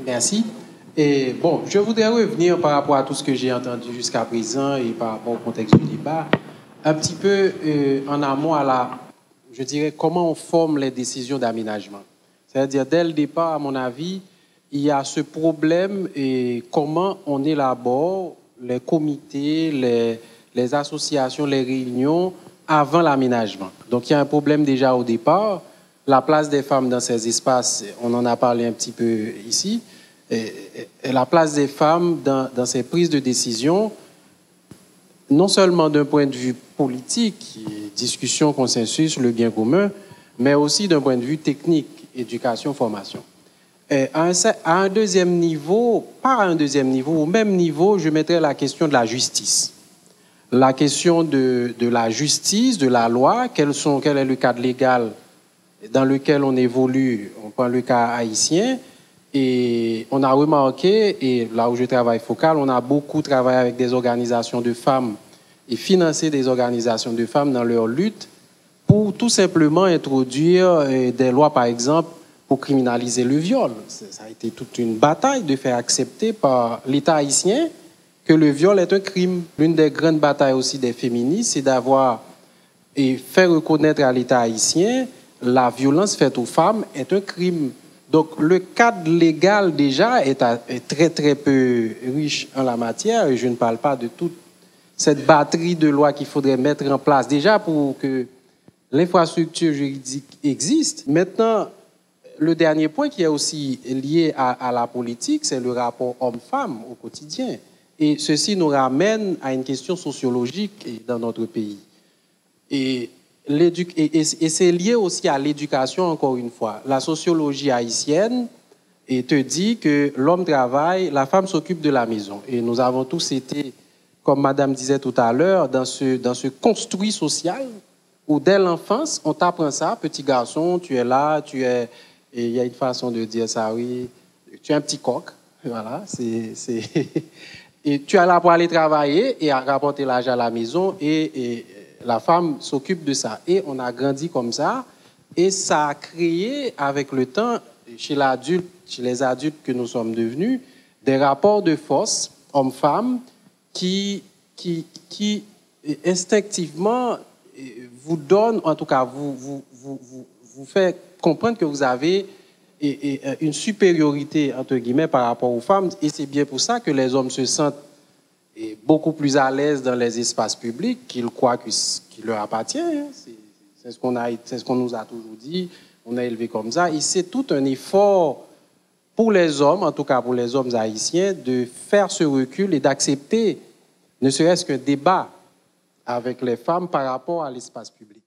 Merci. Et bon, je voudrais revenir par rapport à tout ce que j'ai entendu jusqu'à présent et par rapport au contexte du débat, un petit peu en amont à je dirais, comment on forme les décisions d'aménagement. C'est-à-dire, dès le départ, à mon avis, il y a ce problème et comment on élabore les comités, les associations, les réunions avant l'aménagement. Donc, il y a un problème déjà au départ. La place des femmes dans ces espaces, on en a parlé un petit peu ici, et la place des femmes dans ces prises de décision, non seulement d'un point de vue politique, discussion, consensus, le bien commun, mais aussi d'un point de vue technique, éducation, formation. Et à un deuxième niveau, pas à un deuxième niveau, au même niveau, je mettrais la question de la justice. La question de la justice, de la loi, quel est le cadre légal dans lequel on évolue, on prend le cas haïtien, et on a remarqué, et là où je travaille focal, on a beaucoup travaillé avec des organisations de femmes et financé des organisations de femmes dans leur lutte pour tout simplement introduire des lois, par exemple, pour criminaliser le viol. Ça a été toute une bataille de faire accepter par l'État haïtien que le viol est un crime. L'une des grandes batailles aussi des féministes, c'est d'avoir et faire reconnaître à l'État haïtien la violence faite aux femmes est un crime. Donc le cadre légal déjà est très très peu riche en la matière et je ne parle pas de toute cette batterie de lois qu'il faudrait mettre en place déjà pour que l'infrastructure juridique existe. Maintenant, le dernier point qui est aussi lié à la politique, c'est le rapport homme-femme au quotidien. Et ceci nous ramène à une question sociologique dans notre pays. Et c'est lié aussi à l'éducation, encore une fois. La sociologie haïtienne te dit que l'homme travaille, la femme s'occupe de la maison. Et nous avons tous été, comme Madame disait tout à l'heure, dans ce construit social où dès l'enfance, on t'apprend ça, petit garçon, tu es là, et il y a une façon de dire ça, oui, tu es un petit coq, voilà, et tu es là pour aller travailler et rapporter l'argent à la maison et la femme s'occupe de ça. Et on a grandi comme ça et ça a créé avec le temps, chez les adultes que nous sommes devenus, des rapports de force hommes-femmes qui instinctivement vous donnent, en tout cas vous fait comprendre que vous avez une supériorité, entre guillemets, par rapport aux femmes. Et c'est bien pour ça que les hommes se sentent beaucoup plus à l'aise dans les espaces publics, qu'ils croient qu'il leur appartient. C'est ce qu'on nous a toujours dit. On a élevé comme ça. Et c'est tout un effort pour les hommes, en tout cas pour les hommes haïtiens, de faire ce recul et d'accepter ne serait-ce qu'un débat avec les femmes par rapport à l'espace public.